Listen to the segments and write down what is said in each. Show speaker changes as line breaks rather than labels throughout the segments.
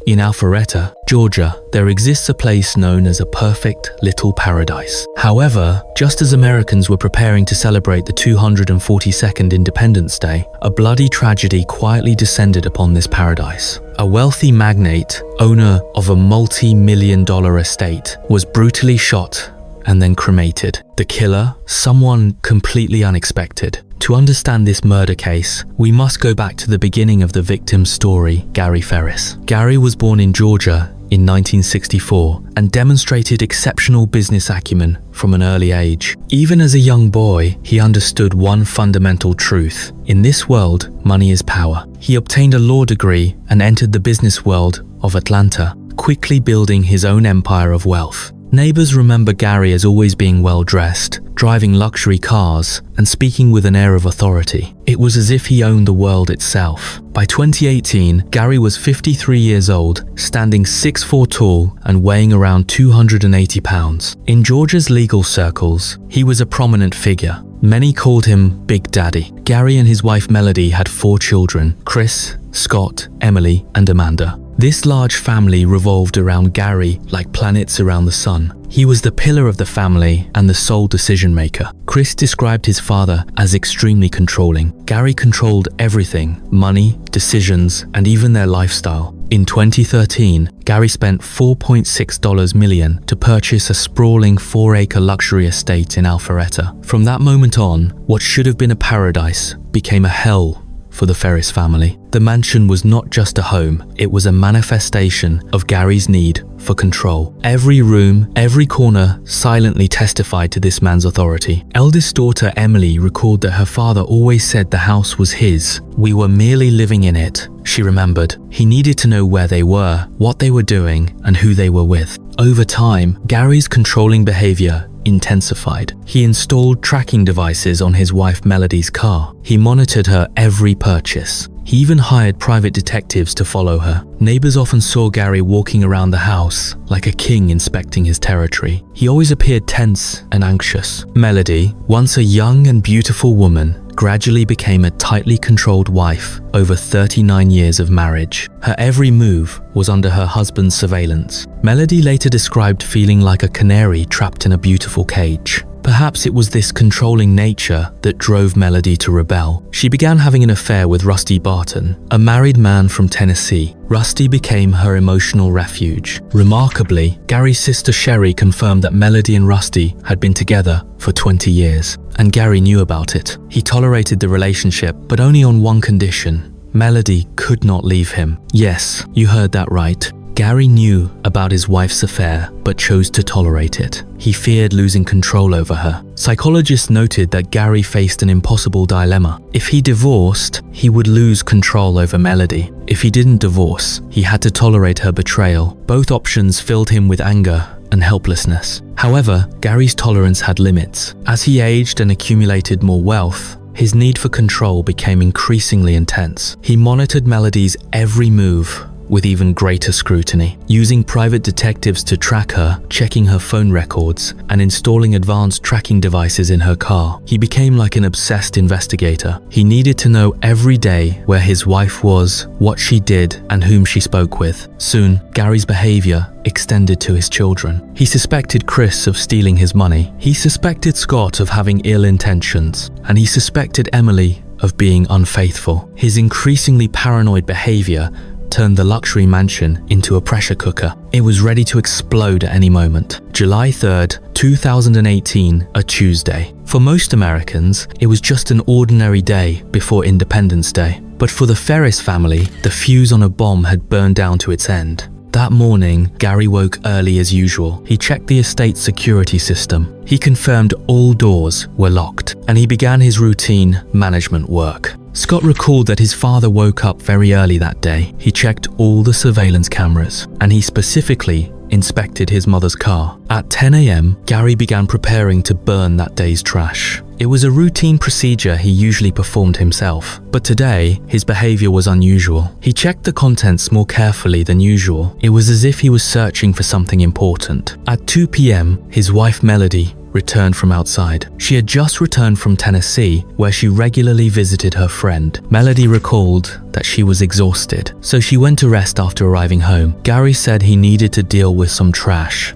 In Alpharetta, Georgia, there exists a place known as a perfect little paradise. However, just as Americans were preparing to celebrate the 242nd Independence Day, a bloody tragedy quietly descended upon this paradise. A wealthy magnate, owner of a multi-million-dollar estate, was brutally shot and then cremated. The killer, someone completely unexpected. To understand this murder case, we must go back to the beginning of the victim's story, Gary Ferris. Gary was born in Georgia in 1964 and demonstrated exceptional business acumen from an early age. Even as a young boy, he understood one fundamental truth. In this world, money is power. He obtained a law degree and entered the business world of Atlanta, quickly building his own empire of wealth. Neighbors remember Gary as always being well-dressed, driving luxury cars, and speaking with an air of authority. It was as if he owned the world itself. By 2018, Gary was 53 years old, standing 6'4" tall and weighing around 280 pounds. In Georgia's legal circles, he was a prominent figure. Many called him Big Daddy. Gary and his wife Melody had 4 children: Chris, Scott, Emily, and Amanda. This large family revolved around Gary like planets around the sun. He was the pillar of the family and the sole decision maker. Chris described his father as extremely controlling. Gary controlled everything: money, decisions, and even their lifestyle. In 2013, Gary spent $4.6 million to purchase a sprawling 4-acre luxury estate in Alpharetta. From that moment on, what should have been a paradise became a hell for the Ferris family. The mansion was not just a home, it was a manifestation of Gary's need for control. Every room, every corner silently testified to this man's authority. Eldest daughter Emily recalled that her father always said the house was his. "We were merely living in it," she remembered. He needed to know where they were, what they were doing, and who they were with. Over time, Gary's controlling behavior intensified. He installed tracking devices on his wife Melody's car. He monitored her every purchase. He even hired private detectives to follow her. Neighbors often saw Gary walking around the house like a king inspecting his territory. He always appeared tense and anxious. Melody, once a young and beautiful woman, gradually became a tightly controlled wife over 39 years of marriage. Her every move was under her husband's surveillance. Melody later described feeling like a canary trapped in a beautiful cage. Perhaps it was this controlling nature that drove Melody to rebel. She began having an affair with Rusty Barton, a married man from Tennessee. Rusty became her emotional refuge. Remarkably, Gary's sister Sherry confirmed that Melody and Rusty had been together for 20 years, and Gary knew about it. He tolerated the relationship, but only on one condition: Melody could not leave him. Yes, you heard that right. Gary knew about his wife's affair, but chose to tolerate it. He feared losing control over her. Psychologists noted that Gary faced an impossible dilemma. If he divorced, he would lose control over Melody. If he didn't divorce, he had to tolerate her betrayal. Both options filled him with anger and helplessness. However, Gary's tolerance had limits. As he aged and accumulated more wealth, his need for control became increasingly intense. He monitored Melody's every move with even greater scrutiny, using private detectives to track her, checking her phone records, and installing advanced tracking devices in her car. He became like an obsessed investigator. He needed to know every day where his wife was, what she did, and whom she spoke with. Soon, Gary's behavior extended to his children. He suspected Chris of stealing his money. He suspected Scott of having ill intentions, and he suspected Emily of being unfaithful. His increasingly paranoid behavior turned the luxury mansion into a pressure cooker. It was ready to explode at any moment. July 3rd, 2018, a Tuesday. For most Americans, it was just an ordinary day before Independence Day. But for the Ferris family, the fuse on a bomb had burned down to its end. That morning, Gary woke early as usual. He checked the estate's security system. He confirmed all doors were locked, and he began his routine management work. Scott recalled that his father woke up very early that day. He checked all the surveillance cameras, and he specifically inspected his mother's car. At 10 a.m., Gary began preparing to burn that day's trash. It was a routine procedure he usually performed himself, but today, his behavior was unusual. He checked the contents more carefully than usual. It was as if he was searching for something important. At 2 p.m., his wife Melody returned from outside. She had just returned from Tennessee, where she regularly visited her friend. Melody recalled that she was exhausted, so she went to rest after arriving home. Gary said he needed to deal with some trash.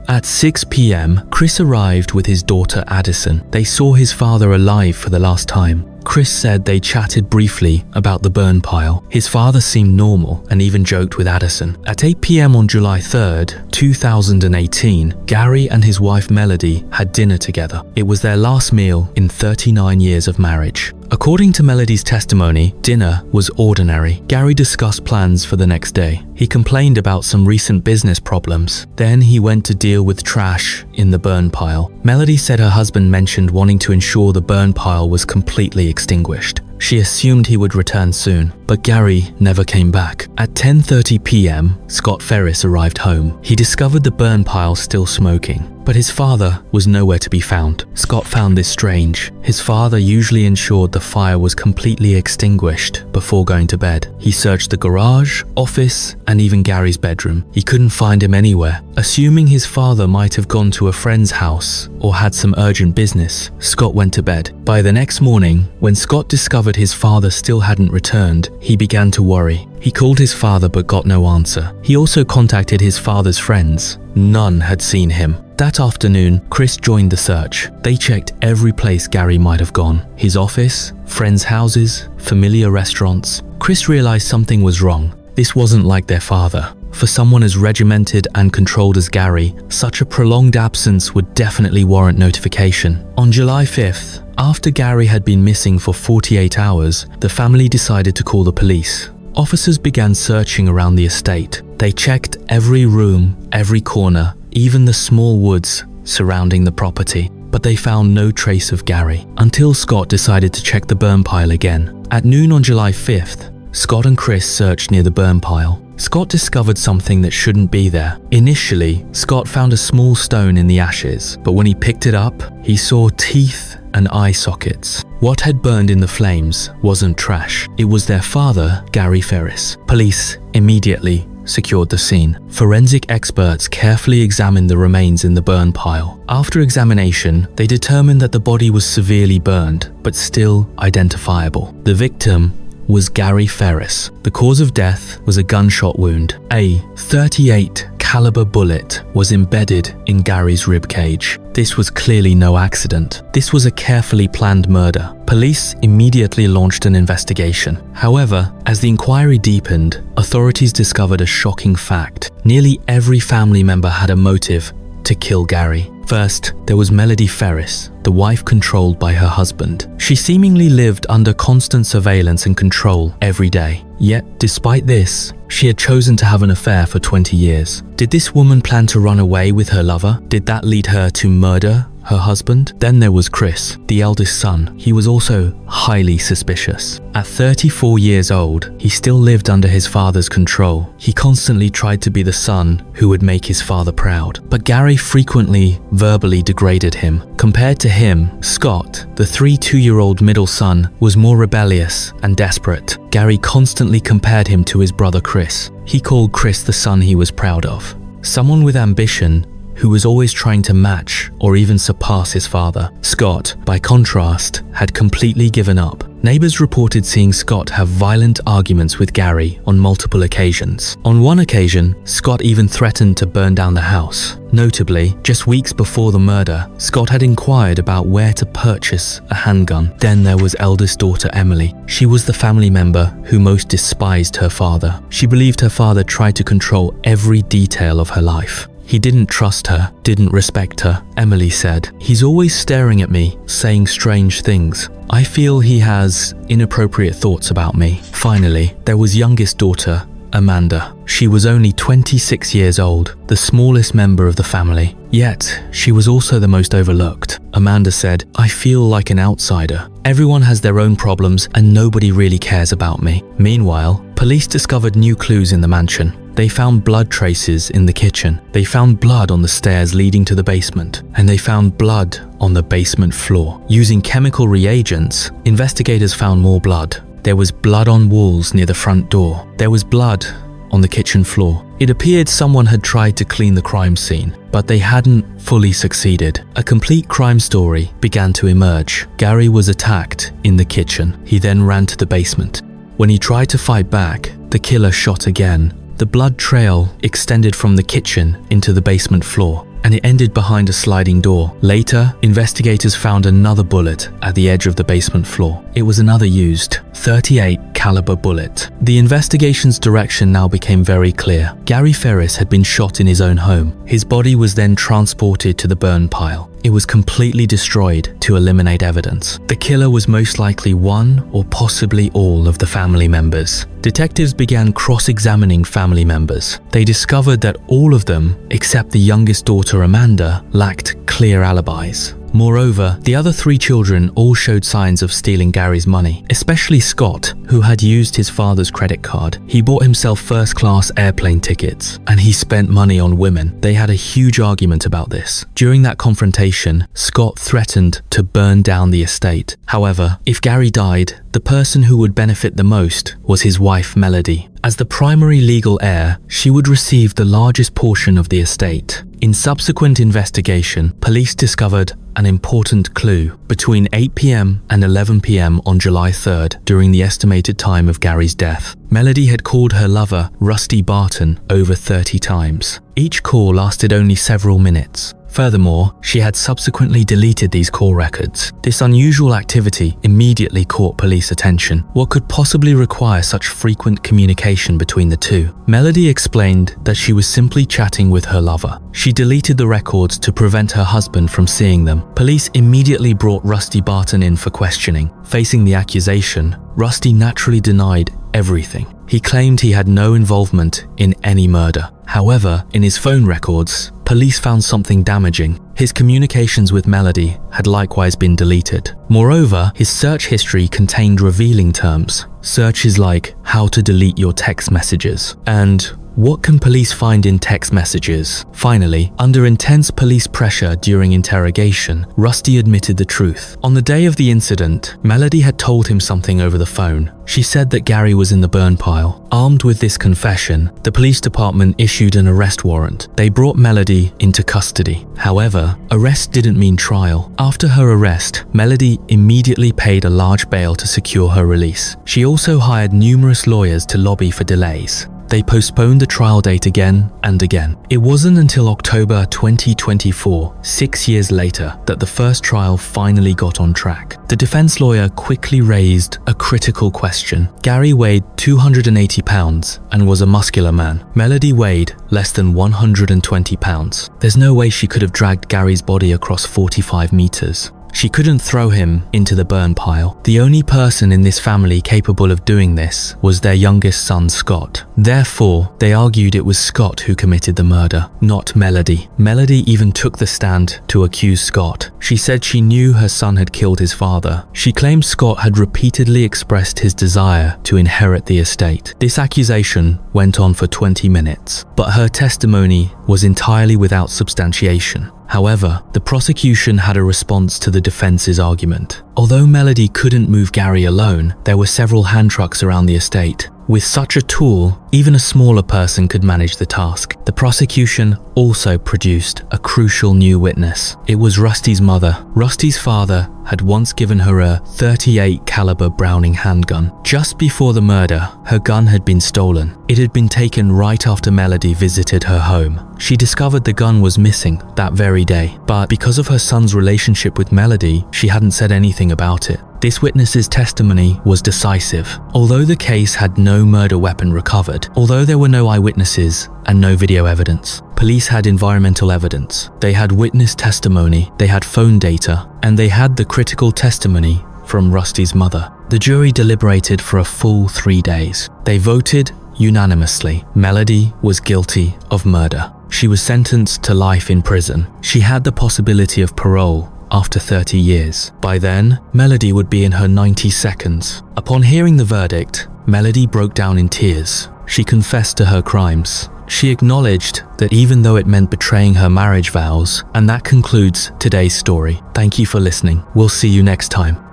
At 6 p.m., Chris arrived with his daughter Addison. They saw his father alive for the last time. Chris said they chatted briefly about the burn pile. His father seemed normal and even joked with Addison. At 8 p.m. on July 3rd, 2018, Gary and his wife Melody had dinner together. It was their last meal in 39 years of marriage. According to Melody's testimony, dinner was ordinary. Gary discussed plans for the next day. He complained about some recent business problems. Then he went to deal with trash in the burn pile. Melody said her husband mentioned wanting to ensure the burn pile was completely extinguished. She assumed he would return soon, but Gary never came back. At 10:30 p.m., Scott Ferris arrived home. He discovered the burn pile still smoking, but his father was nowhere to be found. Scott found this strange. His father usually ensured the fire was completely extinguished before going to bed. He searched the garage, office, and even Gary's bedroom. He couldn't find him anywhere. Assuming his father might have gone to a friend's house or had some urgent business, Scott went to bed. By the next morning, when Scott discovered his father still hadn't returned, he began to worry. He called his father but got no answer. He also contacted his father's friends. None had seen him. That afternoon, Chris joined the search. They checked every place Gary might have gone. His office, friends' houses, familiar restaurants. Chris realized something was wrong. This wasn't like their father. For someone as regimented and controlled as Gary, such a prolonged absence would definitely warrant notification. On July 5th, after Gary had been missing for 48 hours, the family decided to call the police. Officers began searching around the estate. They checked every room, every corner, even the small woods surrounding the property, but they found no trace of Gary, until Scott decided to check the burn pile again. At noon on July 5th, Scott and Chris searched near the burn pile. Scott discovered something that shouldn't be there. Initially, Scott found a small stone in the ashes, but when he picked it up, he saw teeth and eye sockets. What had burned in the flames wasn't trash. It was their father, Gary Ferris. Police immediately secured the scene. Forensic experts carefully examined the remains in the burn pile. After examination, they determined that the body was severely burned, but still identifiable. The victim was Gary Ferris. The cause of death was a gunshot wound. A .38 caliber bullet was embedded in Gary's rib cage. This was clearly no accident. This was a carefully planned murder. Police immediately launched an investigation. However, as the inquiry deepened, authorities discovered a shocking fact. Nearly every family member had a motive to kill Gary. First, there was Melody Ferris, the wife controlled by her husband. She seemingly lived under constant surveillance and control every day. Yet, despite this, she had chosen to have an affair for 20 years. Did this woman plan to run away with her lover? Did that lead her to murder her husband? Then there was Chris, the eldest son. He was also highly suspicious. At 34 years old, he still lived under his father's control. He constantly tried to be the son who would make his father proud. But Gary frequently verbally degraded him. Compared to him, Scott, the 2-year-old middle son, was more rebellious and desperate. Gary constantly compared him to his brother Chris. He called Chris the son he was proud of. Someone with ambition who was always trying to match or even surpass his father. Scott, by contrast, had completely given up. Neighbors reported seeing Scott have violent arguments with Gary on multiple occasions. On one occasion, Scott even threatened to burn down the house. Notably, just weeks before the murder, Scott had inquired about where to purchase a handgun. Then there was eldest daughter Emily. She was the family member who most despised her father. She believed her father tried to control every detail of her life. He didn't trust her, didn't respect her. Emily said, "He's always staring at me, saying strange things. I feel he has inappropriate thoughts about me." Finally, there was youngest daughter, Amanda. She was only 26 years old, the smallest member of the family. Yet, she was also the most overlooked. Amanda said, "I feel like an outsider. Everyone has their own problems and nobody really cares about me." Meanwhile, police discovered new clues in the mansion. They found blood traces in the kitchen. They found blood on the stairs leading to the basement. And they found blood on the basement floor. Using chemical reagents, investigators found more blood. There was blood on walls near the front door. There was blood on the kitchen floor. It appeared someone had tried to clean the crime scene, but they hadn't fully succeeded. A complete crime story began to emerge. Gary was attacked in the kitchen. He then ran to the basement. When he tried to fight back, the killer shot again. The blood trail extended from the kitchen into the basement floor, and it ended behind a sliding door. Later, investigators found another bullet at the edge of the basement floor. It was another used .38 caliber bullet. The investigation's direction now became very clear. Gary Ferris had been shot in his own home. His body was then transported to the burn pile. It was completely destroyed to eliminate evidence. The killer was most likely one or possibly all of the family members. Detectives began cross-examining family members. They discovered that all of them, except the youngest daughter Amanda, lacked clear alibis. Moreover, the other 3 children all showed signs of stealing Gary's money, especially Scott, who had used his father's credit card. He bought himself first-class airplane tickets, and he spent money on women. They had a huge argument about this. During that confrontation, Scott threatened to burn down the estate. However, if Gary died, the person who would benefit the most was his wife Melody. As the primary legal heir, she would receive the largest portion of the estate. In subsequent investigation, police discovered an important clue. Between 8 p.m. and 11 p.m. on July 3rd, during the estimated time of Gary's death, Melody had called her lover, Rusty Barton, over 30 times. Each call lasted only several minutes. Furthermore, she had subsequently deleted these call records. This unusual activity immediately caught police attention. What could possibly require such frequent communication between the two? Melody explained that she was simply chatting with her lover. She deleted the records to prevent her husband from seeing them. Police immediately brought Rusty Barton in for questioning. Facing the accusation, Rusty naturally denied everything. He claimed he had no involvement in any murder. However, in his phone records, police found something damaging. His communications with Melody had likewise been deleted. Moreover, his search history contained revealing terms. Searches like how to delete your text messages and what can police find in text messages? Finally, under intense police pressure during interrogation, Rusty admitted the truth. On the day of the incident, Melody had told him something over the phone. She said that Gary was in the burn pile. Armed with this confession, the police department issued an arrest warrant. They brought Melody into custody. However, arrest didn't mean trial. After her arrest, Melody immediately paid a large bail to secure her release. She also hired numerous lawyers to lobby for delays. They postponed the trial date again and again. It wasn't until October 2024, 6 years later, that the first trial finally got on track. The defense lawyer quickly raised a critical question. Gary weighed 280 pounds and was a muscular man. Melody weighed less than 120 pounds. There's no way she could have dragged Gary's body across 45 meters. She couldn't throw him into the burn pile. The only person in this family capable of doing this was their youngest son, Scott. Therefore, they argued it was Scott who committed the murder, not Melody. Melody even took the stand to accuse Scott. She said she knew her son had killed his father. She claimed Scott had repeatedly expressed his desire to inherit the estate. This accusation went on for 20 minutes, but her testimony was entirely without substantiation. However, the prosecution had a response to the defense's argument. Although Melody couldn't move Gary alone, there were several hand trucks around the estate. With such a tool, even a smaller person could manage the task. The prosecution also produced a crucial new witness. It was Rusty's mother. Rusty's father had once given her a .38 caliber Browning handgun. Just before the murder, her gun had been stolen. It had been taken right after Melody visited her home. She discovered the gun was missing that very day, but because of her son's relationship with Melody, she hadn't said anything about it. This witness's testimony was decisive. Although the case had no murder weapon recovered, although there were no eyewitnesses and no video evidence, police had environmental evidence. They had witness testimony, they had phone data, and they had the critical testimony from Rusty's mother. The jury deliberated for a full 3 days. They voted unanimously. Melody was guilty of murder. She was sentenced to life in prison. She had the possibility of parole after 30 years. By then, Melody would be in her 92nd. Upon hearing the verdict, Melody broke down in tears. She confessed to her crimes. She acknowledged that even though it meant betraying her marriage vows, and that concludes today's story. Thank you for listening. We'll see you next time.